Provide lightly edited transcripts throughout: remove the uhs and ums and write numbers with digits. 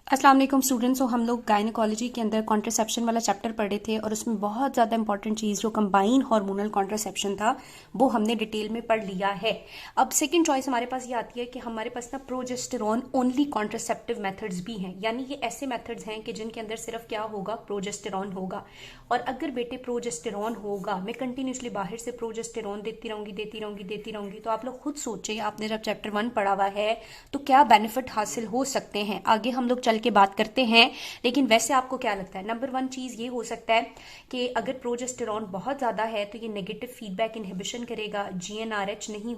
अस्सलाम वालेकुम स्टूडेंट्स। हम लोग गायनेकोलॉजी के अंदर कॉन्ट्रासेप्शन वाला चैप्टर पढ़े थे और उसमें बहुत ज़्यादा इंपॉर्टेंट चीज़ जो कंबाइन हार्मोनल कॉन्ट्रासेप्शन था वो हमने डिटेल में पढ़ लिया है। अब सेकंड चॉइस हमारे पास ये आती है कि हमारे पास ना प्रोजेस्टेरॉन ओनली कॉन्ट्रासेप्टिव मेथड्स भी हैं, यानी ये ऐसे मेथड्स हैं कि जिनके अंदर सिर्फ क्या होगा, प्रोजेस्टेरॉन होगा। और अगर बेटे प्रोजेस्टेरॉन होगा, मैं कंटिन्यूसली बाहर से प्रोजेस्टेरॉन देती रहूंगी, तो आप लोग खुद सोचिए, आपने जब चैप्टर 1 पढ़ा हुआ है तो क्या बेनिफिट हासिल हो सकते हैं। आगे हम लोग चल के बात करते हैं, लेकिन वैसे आपको क्या लगता है? नंबर 1 चीज ये हो सकता है कि अगर प्रोजेस्टेरॉन बहुत ज्यादा है तो ये नेगेटिव फीडबैक इनहिबिशन करेगा, जीएनआरएच नहीं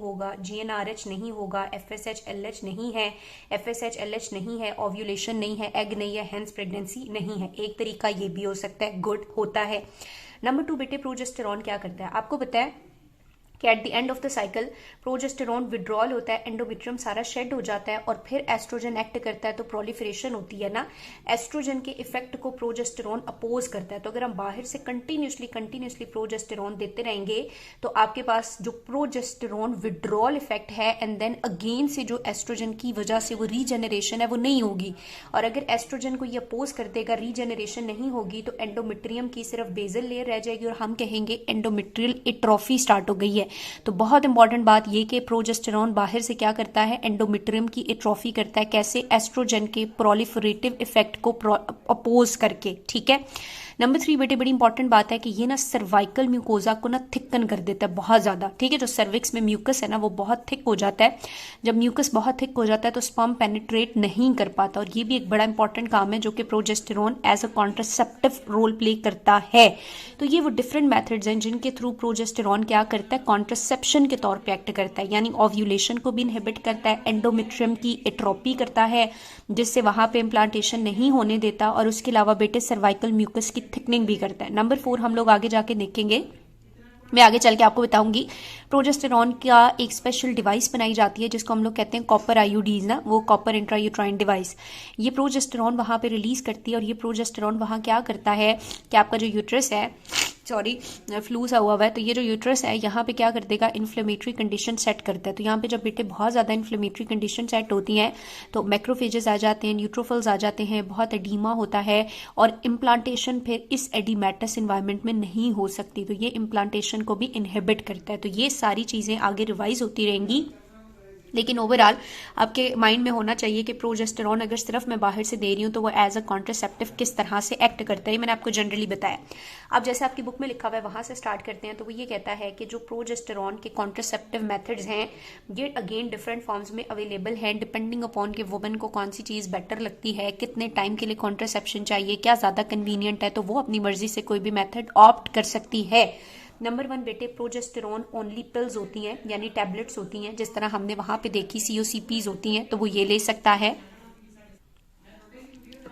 होगा, एफएसएच-एलएच नहीं है, एफएसएच-एलएच नहीं है, ओव्यूलेशन नहीं है, एग नहीं है, हेंस प्रेगनेंसी नहीं है। एक तरीका ये भी हो सकता है, गुड होता है। नंबर 2 बेटे प्रोजेस्टेरॉन क्या करता है, आपको पता है कि at the end of the cycle progesterone withdrawal होता है, एंडोमेट्रियम सारा शेड हो जाता है और फिर एस्ट्रोजन एक्ट करता है, तो प्रोलिफरेशन होती है ना। एस्ट्रोजन के इफेक्ट को प्रोजेस्टेरॉन अपोज करता है। तो अगर हम बाहर से कंटिन्यूसली प्रोजेस्टेरॉन देते रहेंगे तो आपके पास जो प्रोजेस्टेरॉन विड्रॉल इफेक्ट है एंड देन अगेन से जो एस्ट्रोजन की वजह से वो रीजेनरेशन है वो नहीं होगी। और अगर एस्ट्रोजन को ये अपोज कर देगा, रीजेनरेशन नहीं होगी, तो एंडोमेट्रियम की सिर्फ बेजल लेयर रह जाएगी और हम कहेंगे एंडोमेट्रियल एट्रोफी स्टार्ट हो गई है। तो बहुत इंपॉर्टेंट बात ये कि प्रोजेस्टेरॉन बाहर से क्या करता है, एंडोमेट्रियम की एट्रोफी करता है। कैसे? एस्ट्रोजन के प्रोलिफरेटिव इफेक्ट को अपोज करके। ठीक है। नंबर 3 बेटे बड़ी इंपॉर्टेंट बात है कि ये ना सर्वाइकल म्यूकोजा को ना थिकन कर देता है बहुत ज्यादा। ठीक है, जो सर्विक्स में म्यूकस है ना वो बहुत थिक हो जाता है। जब म्यूकस बहुत थिक हो जाता है तो स्पर्म पेनिट्रेट नहीं कर पाता, और ये भी एक बड़ा इंपॉर्टेंट काम है जो कि progesterone as a contraceptive role play करता है। तो ये वो डिफरेंट मेथड्स हैं जिनके थ्रू प्रोजेस्टेरॉन क्या करता है, कॉन्ट्रासेप्शन के तौर पे एक्ट करता है, यानी ओव्यूलेशन को भी इनहिबिट करता है, एंडोमेट्रियम की एट्रोपी करता है जिससे वहां पे इम्प्लांटेशन नहीं होने देता, और उसके अलावा बेटे सर्वाइकल म्यूकस की थिकनिंग भी करता है। नंबर 4 हम लोग आगे जाके देखेंगे, मैं आगे चल के आपको बताऊंगी। प्रोजेस्टेरॉन का एक स्पेशल डिवाइस बनाई जाती है जिसको हम लोग कहते हैं कॉपर आईयूडीज ना, वो कॉपर इंट्रायूट्राइन डिवाइस। ये प्रोजेस्टेरॉन वहां पे रिलीज करती है, और ये प्रोजेस्टेरॉन वहां क्या करता है कि आपका जो यूट्रस है, सॉरी फ्लू सा हुआ है, तो ये जो यूट्रस है यहाँ पे क्या कर देगा, इन्फ्लेमेटरी कंडीशन सेट करता है। तो यहाँ पे जब बेटे बहुत ज्यादा इन्फ्लेमेटरी कंडीशन सेट होती हैं तो मैक्रोफेजेस आ जाते हैं, न्यूट्रोफिल्स आ जाते हैं, बहुत एडीमा होता है, और इम्प्लांटेशन फिर इस एडिमेटस इन्वायरमेंट में नहीं हो सकती। तो ये इम्प्लांटेशन को भी इनहिबिट करता है। तो ये सारी चीजें आगे रिवाइज होती रहेंगी, लेकिन ओवरऑल आपके माइंड में होना चाहिए कि प्रोजेस्टेरॉन अगर सिर्फ मैं बाहर से दे रही हूँ तो वो एज अ कॉन्ट्रासेप्टिव किस तरह से एक्ट करता है, मैंने आपको जनरली बताया। अब जैसे आपकी बुक में लिखा हुआ है वहां से स्टार्ट करते हैं। तो वो ये कहता है कि जो प्रोजेस्टेरॉन के कॉन्ट्रासेप्टिव मेथड्स हैं ये अगेन डिफरेंट फॉर्म्स में अवेलेबल हैं, डिपेंडिंग अपॉन कि वुमन को कौन सी चीज बेटर लगती है, कितने टाइम के लिए कॉन्ट्रासेप्शन चाहिए, क्या ज्यादा कन्वीनियंट है, तो वो अपनी मर्जी से कोई भी मेथड ऑप्ट कर सकती है। नंबर 1 बेटे प्रोजेस्टेरॉन ओनली पिल्स होती हैं, यानी टैबलेट्स होती हैं, जिस तरह हमने वहां पे देखी सीओसीपीज होती हैं, तो वो ये ले सकता है।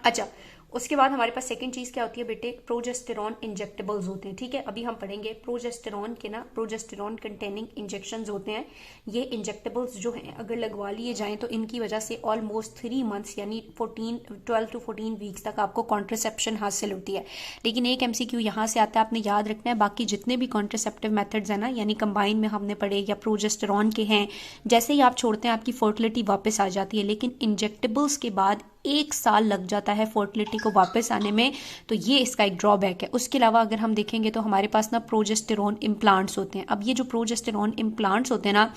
अच्छा, उसके बाद हमारे पास सेकंड चीज क्या होती है बेटे, प्रोजेस्टेरॉन इंजेक्टेबल्स होते हैं। ठीक है, अभी हम पढ़ेंगे प्रोजेस्टेरॉन के ना, प्रोजेस्टेरॉन कंटेनिंग इंजेक्शंस होते हैं। ये इंजेक्टेबल्स जो हैं अगर लगवा लिए जाएं तो इनकी वजह से ऑलमोस्ट 3 मंथ्स यानी 12 टू 14 वीक्स तक आपको कॉन्ट्रासेप्शन हासिल होती है। लेकिन एक एमसीक्यू यहाँ से आता है, आपने याद रखना है बाकी जितने भी कॉन्ट्रासेप्टिव मेथड्स है ना, यानी कंबाइन में हमने पढ़े या प्रोजेस्टेरॉन के हैं, जैसे ही आप छोड़ते हैं आपकी फर्टिलिटी वापस आ जाती है। लेकिन इंजेक्टेबल्स के बाद 1 साल लग जाता है फर्टिलिटी को वापस आने में, तो ये इसका एक ड्रॉबैक है। उसके अलावा अगर हम देखेंगे तो हमारे पास ना प्रोजेस्टेरॉन इम्प्लांट्स होते हैं। अब ये जो प्रोजेस्टेरॉन इम्प्लांट्स होते हैं ना,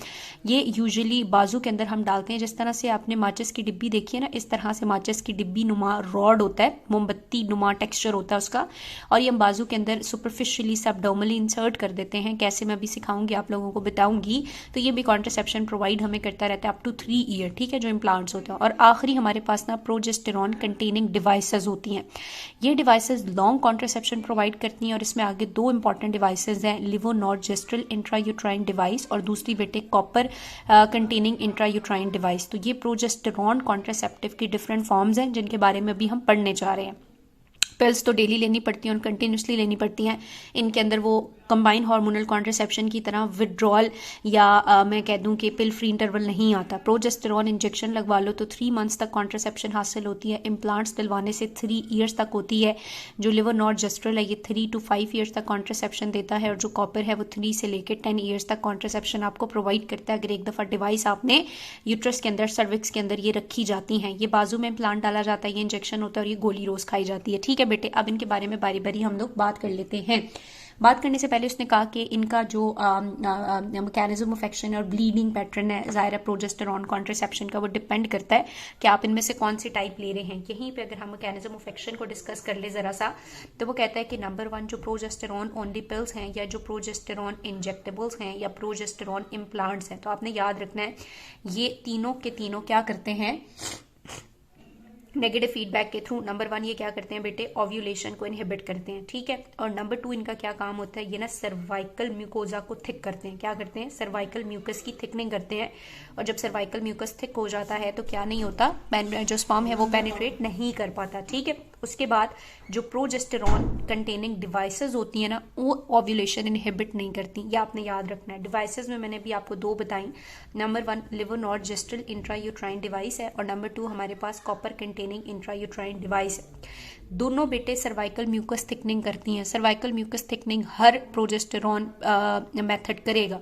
ये यूजुअली बाजू के अंदर हम डालते हैं, जिस तरह से आपने माचिस की डिब्बी देखी है ना, इस तरह से माचिस की डिब्बी नुमा रॉड होता है, मोमबत्ती नुमा टेक्सचर होता है उसका, और ये हम बाजू के अंदर सुपरफिशियली सबडोमली इंसर्ट कर देते हैं। कैसे मैं अभी सिखाऊंगी, आप लोगों को बताऊंगी। तो ये भी कॉन्ट्रासेप्शन प्रोवाइड हमें करता रहता है अप टू 3 ईयर। ठीक है, जो इम्प्लांट्स होते हैं। और आखिरी हमारे पास ना प्रोजेस्टेरॉन कंटेनिंग डिवाइसेस होती हैं। ये डिवाइसेस लॉन्ग कॉन्ट्रासेप्शन प्रोवाइड करती हैं, और इसमें आगे 2 इंपॉर्टेंट डिवाइसेस हैं, लिवोनॉर्जेस्ट्रल इंट्रायूट्राइन डिवाइस और दूसरी बेटे कॉपर कंटेनिंग इंट्रायूट्राइन डिवाइस। तो ये प्रोजेस्टेरॉन कॉन्ट्रासेप्टिव की डिफरेंट फॉर्म्स हैं जिनके बारे में भी हम पढ़ने जा रहे हैं। पिल्स तो डेली लेनी पड़ती हैं और कंटिन्यूसली लेनी पड़ती हैं, इनके अंदर वो कंबाइन हार्मोनल कॉन्ट्रासेप्शन की तरह विड्रॉल या मैं कह दूं कि पिल फ्री इंटरवल नहीं आता। प्रोजेस्टेरॉन इंजेक्शन लगवा लो तो 3 मंथ्स तक कॉन्ट्रासेप्शन हासिल होती है। इम्प्लांट्स दिलवाने से 3 ईयर्स तक होती है। जो लेवोनॉर्जेस्ट्रल है ये 3 to 5 ईयर्स तक कॉन्ट्रासेप्शन देता है, और जो कॉपर है वो 3 से लेकर 10 ईयर्स तक कॉन्ट्रासेप्शन आपको प्रोवाइड करता है। अगर एक दफ़ा डिवाइस आपने यूट्रस के अंदर, सर्विक्स के अंदर ये रखी जाती हैं। ये बाजू में इम्प्लांट डाला जाता है, ये इंजेक्शन होता है और ये गोली रोज खाई जाती है। ठीक है बेटे, अब इनके बारे में बारी बारी हम लोग बात कर लेते हैं। बात करने से पहले उसने कहा कि इनका जो मैकेनिज्म ऑफ एक्शन और ब्लीडिंग पैटर्न है ज़ाहिर है प्रोजेस्टेरॉन कॉन्ट्रासेप्शन का, वो डिपेंड करता है कि आप इनमें से कौन सी टाइप ले रहे हैं। यहीं पे अगर हम मैकेनिज्म ऑफ एक्शन को डिस्कस कर ले ज़रा सा, तो वो कहता है कि नंबर 1 जो प्रोजेस्टेरॉन ओनली पिल्स हैं, या जो प्रोजेस्टेरॉन इंजेक्टेबल्स हैं, या प्रोजेस्टेरॉन इम्प्लांट्स हैं, तो आपने याद रखना है ये तीनों के तीनों क्या करते हैं, नेगेटिव फीडबैक के थ्रू नंबर 1 ये क्या करते हैं बेटे, ओव्यूलेशन को इनहिबिट करते हैं। ठीक है, और नंबर 2 इनका क्या काम होता है, ये ना सर्वाइकल म्यूकोजा को थिक करते हैं। क्या करते हैं, सर्वाइकल म्यूकस की थिकनिंग करते हैं। और जब सर्वाइकल म्यूकस थिक हो जाता है तो क्या नहीं होता, जो स्पर्म है वो पेनिट्रेट नहीं कर पाता। ठीक है, उसके बाद जो प्रोजेस्टेरॉन कंटेनिंग डिवाइसेस होती है ना, वो ओव्यूलेशन इनहिबिट नहीं करती। ये आपने याद रखना है। डिवाइसेस में मैंने भी आपको 2 बताई। नंबर 1 लेवोनॉर्जेस्ट्रल इंट्रायूट्राइन डिवाइस है, और नंबर 2 हमारे पास कॉपर कंटेनिंग इंट्रायूट्राइन डिवाइस है। दोनों बेटे सर्वाइकल म्यूकस थिकनिंग करती हैं। सर्वाइकल म्यूकस थिकनिंग हर प्रोजेस्टेरॉन मेथड करेगा।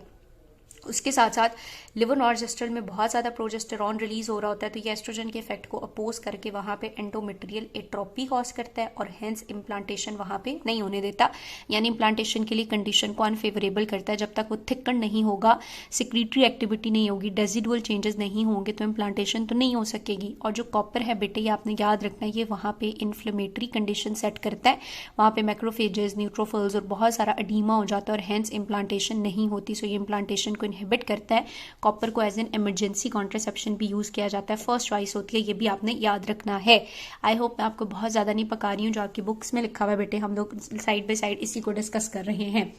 उसके साथ साथ लेवोनॉर्जेस्ट्रल में बहुत ज़्यादा प्रोजेस्टेरॉन रिलीज हो रहा होता है, तो ये एस्ट्रोजन के इफेक्ट को अपोज करके वहाँ पे एंडोमेट्रियल एट्रोपी कॉज करता है, और हेंस इम्प्लांटेशन वहाँ पे नहीं होने देता। यानी इम्प्लांटेशन के लिए कंडीशन को अनफेवरेबल करता है। जब तक वो थिकन नहीं होगा, सिक्रीटरी एक्टिविटी नहीं होगी, डेजिडुअल चेंजेस नहीं होंगे, तो इम्प्लांटेशन तो नहीं हो सकेगी। और जो कॉपर है बेटे, ये आपने याद रखना है, ये वहाँ पे इन्फ्लेमेटरी कंडीशन सेट करता है। वहाँ पे मैक्रोफेजेस, न्यूट्रोफिल्स और बहुत सारा अडीमा हो जाता है, और हेंस इम्प्लांटेशन नहीं होती। सो ये इम्प्लांटेशन को इनहिबिट करता है। कॉपर को एज एन इमरजेंसी कॉन्ट्रासेप्शन भी यूज किया जाता है। फर्स्ट चॉइस होती है, ये भी आपने याद रखना है। आई होप मैं आपको बहुत ज्यादा नहीं पका रही हूँ, जो आपकी बुक्स में लिखा हुआ है बेटे, हम लोग साइड बाय साइड इसी को डिस्कस कर रहे हैं।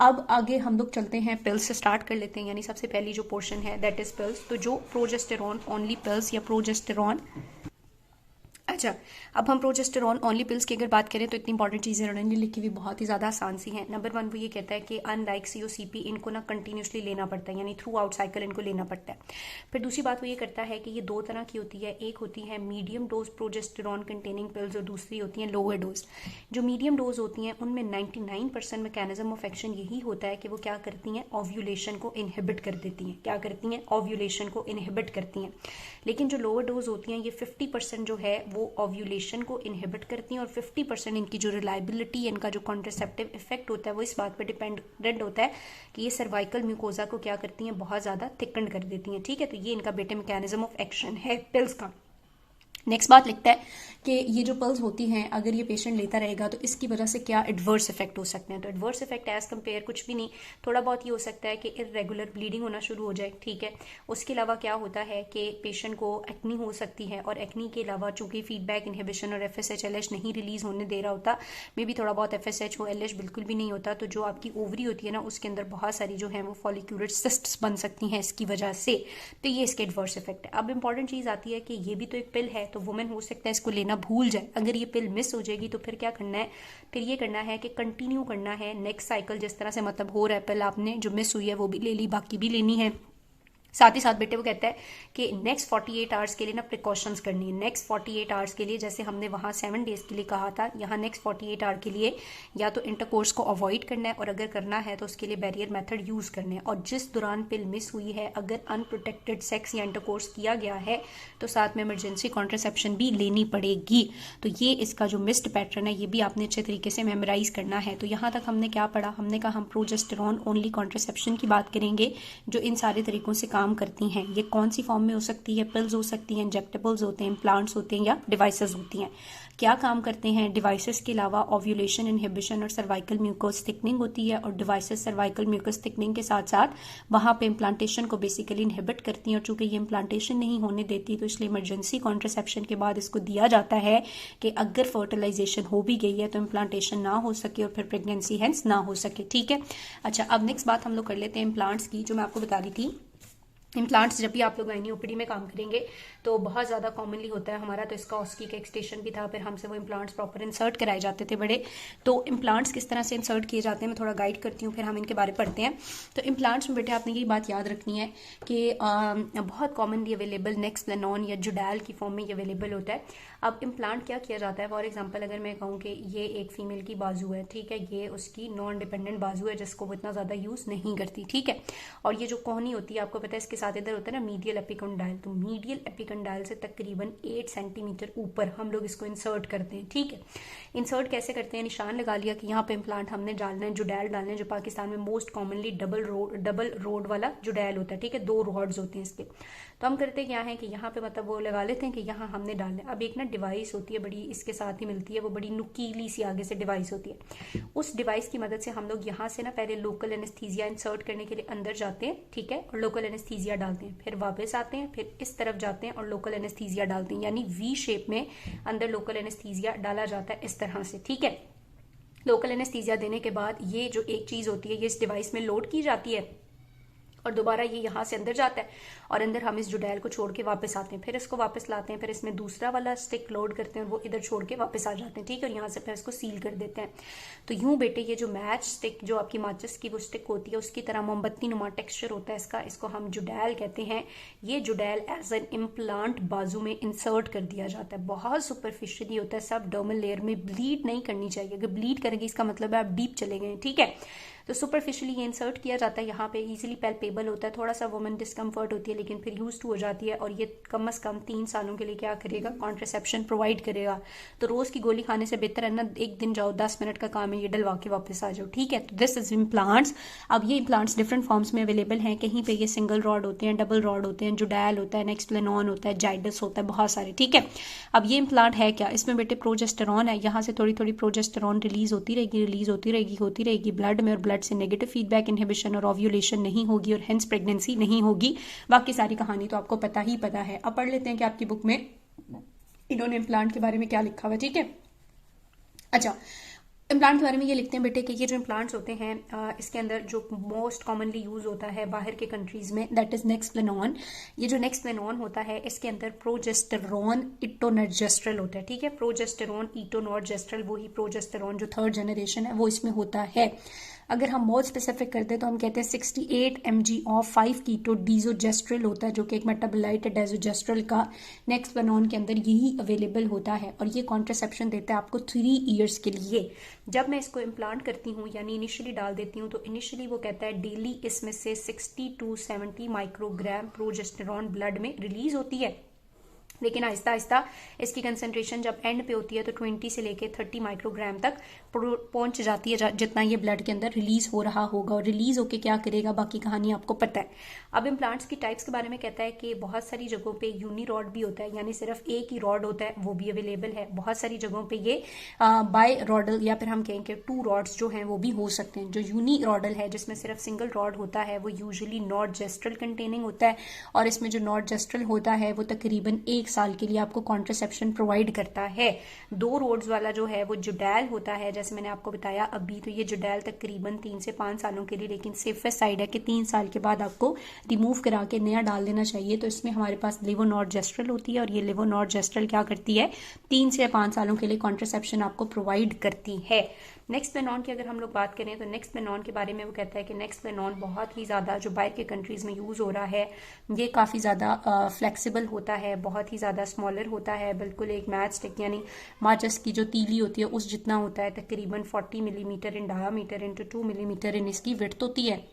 अब आगे हम लोग चलते हैं, पिल्स से स्टार्ट कर लेते हैं। यानी सबसे पहली जो पोर्शन है दैट इज पिल्स। तो जो प्रोजेस्टेरॉन ओनली पिल्स या प्रोजेस्टेरॉन, अच्छा अब हम प्रोजेस्टेरॉन ओनली पिल्स की अगर बात करें तो इतनी इंपॉर्टेंट चीज़ें उन्होंने लिखी हुई बहुत ही ज़्यादा आसान सी हैं। नंबर 1 वो ये कहता है कि अनलाइक सीओसीपी इनको ना कंटिन्यूसली लेना पड़ता है, यानी थ्रू आउट साइकिल इनको लेना पड़ता है। फिर दूसरी बात वो ये करता है कि ये 2 तरह की होती है। एक होती है medium dose progesterone containing pills, और दूसरी होती है लोअर डोज। जो मीडियम डोज होती हैं उनमें 99% मैकेनिज्म ऑफ एक्शन यही होता है कि वो क्या करती हैं, ओव्यूलेशन को इनहिबिट कर देती हैं। क्या करती हैं, ओव्यूलेशन को इनहिबिट करती हैं। लेकिन जो लोअर डोज होती हैं ये 50% जो है वो ओव्यूलेशन को इनहिबिट करती हैं, और 50% इनकी जो रिलायबिलिटी, इनका जो कॉन्ट्रासेप्टिव इफेक्ट होता है वो इस बात पर डिपेंडेंट होता है कि ये सर्वाइकल म्यूकोजा को क्या करती हैं, बहुत ज़्यादा थिकन कर देती हैं। ठीक है, तो ये इनका बेटे मैकेनिज्म ऑफ एक्शन है पिल्स का। नेक्स्ट बात लिखता है कि ये जो पिल्स होती हैं अगर ये पेशेंट लेता रहेगा तो इसकी वजह से क्या एडवर्स इफेक्ट हो सकते हैं। तो एडवर्स इफेक्ट एज कंपेयर कुछ भी नहीं, थोड़ा बहुत ये हो सकता है कि इरेगुलर ब्लीडिंग होना शुरू हो जाए। ठीक है, उसके अलावा क्या होता है कि पेशेंट को एक्नी हो सकती है, और एक्नी के अलावा चूंकि फीडबैक इनहिबिशन और FSH LH नहीं रिलीज होने दे रहा होता, मे भी थोड़ा बहुत FSH हो, LH बिल्कुल भी नहीं होता, तो जो आपकी ओवरी होती है ना उसके अंदर बहुत सारी जो है वो फॉलिक्यूलर सिस्ट्स बन सकती हैं इसकी वजह से। तो ये इसके एडवर्स इफेक्ट है। अब इंपॉर्टेंट चीज आती है कि ये भी तो एक पिल है, तो वुमेन हो सकता है इसको लेना भूल जाए। अगर ये पिल मिस हो जाएगी तो फिर क्या करना है, फिर ये करना है कि कंटिन्यू करना है नेक्स्ट साइकिल, जिस तरह से मतलब हो रहा है पिल आपने जो मिस हुई है वो भी ले ली, बाकी भी लेनी है। साथ ही साथ बेटे वो कहता है कि नेक्स्ट 48 आवर्स के लिए ना प्रिकॉशंस करनी है। नेक्स्ट 48 आवर्स के लिए, jैसे हमने वहाँ 7 डेज के लिए कहा था, यहाँ नेक्स्ट 48 आवर के लिए या तो इंटरकोर्स को अवॉइड करना है, और अगर करना है तो उसके लिए बैरियर मेथड यूज करना है। और जिस दौरान पिल मिस हुई है अगर अनप्रोटेक्टेड सेक्स या इंटरकोर्स किया गया है तो साथ में इमरजेंसी कॉन्ट्रासेप्शन भी लेनी पड़ेगी। तो ये इसका जो मिस्ड पैटर्न है ये भी आपने अच्छे तरीके से मेमोराइज करना है। तो यहाँ तक हमने क्या पढ़ा, हमने कहा हम प्रोजेस्टेरॉन ओनली कॉन्ट्रासेप्शन की बात करेंगे जो इन सारे तरीकों से काम करती हैं। ये कौन सी फॉर्म में हो सकती है, पिल्स हो सकती हैं, इंजेक्टेबल्स होते हैं, इम्प्लांट्स होते हैं, या डिवाइसेस होती हैं। क्या काम करते हैं, डिवाइसेस के अलावा ओव्यूलेशन इनहिबिशन और सर्वाइकल म्यूकस थिकनिंग होती है, और डिवाइसेस सर्वाइकल म्यूकस थिकनिंग के साथ साथ वहां पे इम्प्लांटेशन को बेसिकली इनहिबिट करती हैं। और चूंकि ये इम्प्लांटेशन नहीं होने देती तो इसलिए इमरजेंसी कॉन्ट्रासेप्शन के बाद इसको दिया जाता है कि अगर फर्टिलाइजेशन हो भी गई है तो इम्प्लांटेशन ना हो सके और फिर प्रेगनेंसी हेंस ना हो सके। ठीक है, अच्छा अब नेक्स्ट बात हम लोग कर लेते हैं इम्प्लांट्स की, जो मैं आपको बता रही थी इम्प्लांट्स जब भी आप लोग गायनी ओपीडी में काम करेंगे तो बहुत ज़्यादा कॉमनली होता है हमारा, तो इसका ऑस्की का एक्सटेंशन भी था, फिर हमसे वो इम्प्लांट्स प्रॉपर इंसर्ट कराए जाते थे बड़े। तो इम्प्लांट्स किस तरह से इंसर्ट किए जाते हैं मैं थोड़ा गाइड करती हूँ, फिर हम इनके बारे में पढ़ते हैं। तो इम्प्लांट्स में बेटे आपने ये बात याद रखनी है कि बहुत कॉमनली अवेलेबल नेक्सप्लेनॉन या जुडैल की फॉर्म में ये अवेलेबल होता है। अब इम्प्लांट क्या किया जाता है, फॉर एग्जाम्पल अगर मैं कहूँ कि ये एक फीमेल की बाजू है, ठीक है, ये उसकी नॉन डिपेंडेंट बाजू है जिसको वो इतना ज़्यादा यूज़ नहीं करती, ठीक है। और ये जो कोहनी होती है आपको पता है इसके साथ इधर होता है ना मीडियल एपिकंडाइल, तो मीडियल एपिकंडाइल से तकरीबन 8 सेंटीमीटर ऊपर हम लोग इसको इंसर्ट करते हैं, ठीक है। इंसर्ट कैसे करते हैं, निशान लगा लिया कि यहाँ पे इम्प्लांट हमने डालना है, जुडैल डालना है, जो पाकिस्तान में मोस्ट कॉमनली डबल रोड वाला जुडैल होता है, ठीक है, 2 रॉड्स होते हैं इसके। तो हम करते क्या है कि यहाँ पे मतलब वो लगा लेते हैं कि यहाँ हमने डालना है। अब एक ना डिवाइस होती है बड़ी, इसके साथ ही मिलती है, वो बड़ी नुकीली सी आगे से डिवाइस होती है। उस डिवाइस की मदद से हम लोग यहाँ से ना पहले लोकल एनेस्थीसिया इंसर्ट करने के लिए अंदर जाते हैं, ठीक है, और लोकल एनेस्थीसिया डालते हैं, फिर वापस आते हैं, फिर इस तरफ जाते हैं और लोकल एनेस्थीसिया डालते हैं, यानी वी शेप में अंदर लोकल एनेस्थीसिया डाला जाता है इस तरह से, ठीक है। लोकल एनेस्थीसिया देने के बाद ये जो एक चीज होती है ये इस डिवाइस में लोड की जाती है और दोबारा ये यहाँ से अंदर जाता है और अंदर हम इस जुडैल को छोड़ के वापस आते हैं, फिर इसको वापस लाते हैं, फिर इसमें दूसरा वाला स्टिक लोड करते हैं और वो इधर छोड़ के वापस आ जाते हैं, ठीक है, और यहाँ से फिर इसको सील कर देते हैं। तो यूं बेटे ये जो मैच स्टिक जो आपकी माचिस की वो स्टिक होती है उसकी तरह मोमबत्ती नुमा टेक्सचर होता है इसका, इसको हम जुडैल कहते हैं। ये जुडैल एज एन इम्प्लांट बाजू में इंसर्ट कर दिया जाता है, बहुत सुपरफिशियली होता है, सब डर्मल लेयर में, ब्लीड नहीं करनी चाहिए, अगर ब्लीड करेंगे इसका मतलब है आप डीप चले गए, ठीक है। तो सुपरफिशियली ये इंसर्ट किया जाता है, यहाँ पे इजीली पैल्पेबल होता है, थोड़ा सा वुमन डिस्कम्फर्ट होती है लेकिन फिर यूज टू हो जाती है और ये कम से कम 3 सालों के लिए क्या करेगा, कॉन्ट्रासेप्शन प्रोवाइड करेगा। तो रोज की गोली खाने से बेहतर है ना एक दिन जाओ 10 मिनट का काम है ये डलवा के वापस आ जाओ, ठीक है। तो दिस इज इम्प्लांट्स। अब ये इम्प्लांट्स डिफरेंट फॉर्म्स में अवेलेबल हैं, कहीं पे ये सिंगल रॉड होते हैं, डबल रॉड होते हैं, जुडैल होता है, नेक्सप्लेनॉन होता है, जाइडस होता है, बहुत सारे, ठीक है। अब ये इम्प्लांट है क्या, इसमें बेटे प्रोजेस्टेरॉन है, यहाँ से थोड़ी थोड़ी प्रोजेस्टेरॉन रिलीज होती रहेगी ब्लड में और ब्लड से नेगेटिव फीडबैक इनहिबिशन और ओव्यूलेशन नहीं होगी और हेंस प्रेगनेंसी नहीं होगी। बाकी सारी कहानी तो आपको पता है। अब पढ़ लेते हैं कि आपकी बुक में इन्होंने इम्प्लांट के बारे में क्या लिखा हुआ है, ठीक है। अच्छा, इम्प्लांट के बारे में ये लिखते हैं बेटे कि ये जो इम्प्लांट्स होते हैं इसके अंदर जो मोस्ट कॉमनली यूज होता है बाहर के कंट्रीज में दैट इज नेक्सप्लेनॉन। ये जो नेक्सप्लेनॉन होता है इसके अंदर प्रोजेस्टेरॉन इटोनर्जेस्ट्रल होता है, ठीक है, प्रोजेस्टेरॉन इटोनर्जेस्ट्रल, वही प्रोजेस्टेरॉन जो 3rd जनरेशन है वो इसमें होता है। अगर हम बहुत स्पेसिफिक करते हैं तो हम कहते हैं 68 mg ऑफ 5 कीटो डीजोजेस्ट्रल होता है जो कि एक मेटाबोलाइट है डेजोजेस्ट्रल का, नेक्सप्लेनॉन के अंदर यही अवेलेबल होता है और ये कॉन्ट्रासेप्शन देता है आपको 3 ईयर्स के लिए। जब मैं इसको इम्प्लांट करती हूँ यानी इनिशियली डाल देती हूँ तो इनिशियली वो कहता है डेली इसमें से 60 to 70 माइक्रोग्राम प्रोजेस्टेरॉन ब्लड में रिलीज होती है, लेकिन आहिस्ता आहिस्ता इसकी कंसंट्रेशन जब एंड पे होती है तो 20 से लेके 30 माइक्रोग्राम तक पहुंच जाती है, जितना ये ब्लड के अंदर रिलीज हो रहा होगा और रिलीज होके क्या करेगा बाकी कहानी आपको पता है। अब इम्प्लांट्स की टाइप्स के बारे में कहता है कि बहुत सारी जगहों पे यूनी रॉड भी होता है, यानी सिर्फ एक ही रॉड होता है, वो भी अवेलेबल है। बहुत सारी जगहों पे ये बाय रॉडल या फिर हम कहेंगे 2 रॉड्स जो हैं वो भी हो सकते हैं। जो यूनी रॉडल है जिसमें सिर्फ सिंगल रॉड होता है वो यूजुअली नॉर्जेस्ट्रल कंटेनिंग होता है और इसमें जो नॉर्जेस्ट्रल होता है वो तकरीबन 1 साल के लिए आपको कॉन्ट्रासेप्शन प्रोवाइड करता है। 2 रोड्स वाला जो है वो जुडैल होता है, जैसे मैंने आपको बताया अभी, तो ये जुडैल तकरीबन 3 से 5 सालों के लिए, लेकिन सेफेस्ट साइड है कि 3 साल के बाद आपको रिमूव करा के नया डाल देना चाहिए। तो इसमें हमारे पास लेवोनॉर्जेस्ट्रल होती है और ये लेवोनॉर्जेस्ट्रल क्या करती है, 3 से 5 सालों के लिए कॉन्ट्रासेप्शन आपको प्रोवाइड करती है। नेक्सप्लेनॉन की अगर हम लोग बात करें तो नेक्सप्लेनॉन के बारे में वो कहता है कि नेक्सप्लेनॉन बहुत ही ज़्यादा जो बाहर के कंट्रीज़ में यूज़ हो रहा है ये काफ़ी ज़्यादा फ्लेक्सिबल होता है, बहुत ही ज़्यादा स्मॉलर होता है, बिल्कुल एक मैच स्टिक यानी माचिस की जो तीली होती है उस जितना होता है, तकरीबन 40 मिलीमीटर इन डायामीटर इंटू 2 मिलीमीटर इन इसकी विड्थ होती है।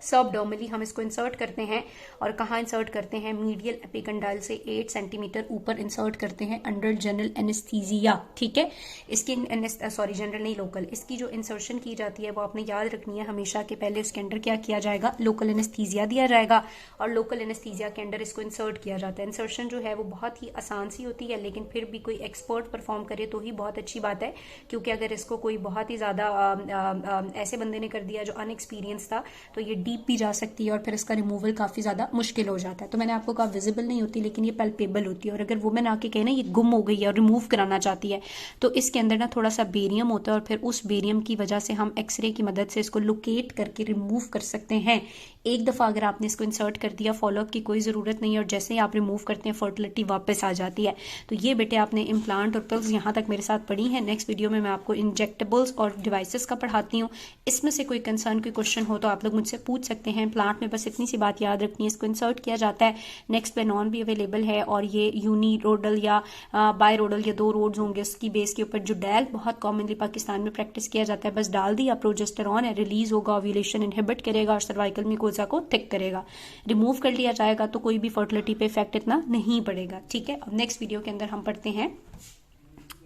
सबडर्मली हम इसको इंसर्ट करते हैं और कहाँ इंसर्ट करते हैं, मीडियल एपिकंडाइल से 8 सेंटीमीटर ऊपर इंसर्ट करते हैं अंडर जनरल एनेस्थीसिया, ठीक है। इसकी जनरल नहीं लोकल, इसकी जो इंसर्शन की जाती है वो आपने याद रखनी है हमेशा के पहले उसके अंडर क्या किया जाएगा, लोकल एनेस्थीसिया दिया जाएगा और लोकल एनेस्थीसिया के अंडर इसको इंसर्ट किया जाता है। इंसर्शन जो है वो बहुत ही आसान सी होती है लेकिन फिर भी कोई एक्सपर्ट परफॉर्म करे तो ही बहुत अच्छी बात है, क्योंकि अगर इसको कोई बहुत ही ज़्यादा ऐसे बंदे ने कर दिया जो अनएक्सपीरियंस था तो ये डीप भी जा सकती है और फिर इसका रिमूवल काफ़ी ज़्यादा मुश्किल हो जाता है। तो मैंने आपको कहा विजिबल नहीं होती, लेकिन ये पैल्पेबल होती है। और अगर वुमेन आके कहे ना ये गुम हो गई है और रिमूव कराना चाहती है, तो इसके अंदर ना थोड़ा सा बेरियम होता है और फिर उस बेरियम की वजह से हम एक्सरे की मदद से इसको लोकेट करके रिमूव कर सकते हैं। एक दफ़ा अगर आपने इसको इंसर्ट कर दिया, फॉलोअप की कोई ज़रूरत नहीं है, और जैसे ही आप रिमूव करते हैं फर्टिलिटी वापस आ जाती है। तो ये बेटे आपने इम्प्लांट और पिल्स यहाँ तक मेरे साथ पढ़ी हैं। नेक्स्ट वीडियो में मैं आपको इंजेक्टेबल्स और डिवाइसेस का पढ़ाती हूँ। इसमें से कोई कंसर्न, कोई क्वेश्चन हो तो आप लोग मुझसे पूछ सकते हैं। प्लांट में बस इतनी सी बात याद रखनी है, इसको इंसर्ट किया जाता है, नेक्स्ट पे नॉन भी अवेलेबल है, और ये यूनिरोडल या बायरोडल या 2 रोड्स होंगे, उसकी बेस के ऊपर जो डैल बहुत कॉमनली पाकिस्तान में प्रैक्टिस किया जाता है, बस डाल दिया, प्रोजेस्टेरॉन है, रिलीज होगा, ओव्यूलेशन इनहिबिट करेगा और सर्वाइकल म्यूकोसा को थिक करेगा। रिमूव कर लिया जाएगा तो कोई भी फर्टिलिटी पे इफेक्ट इतना नहीं पड़ेगा। ठीक है, अब नेक्स्ट वीडियो के अंदर हम पढ़ते हैं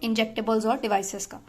इंजेक्टेबल्स और डिवाइसेस का।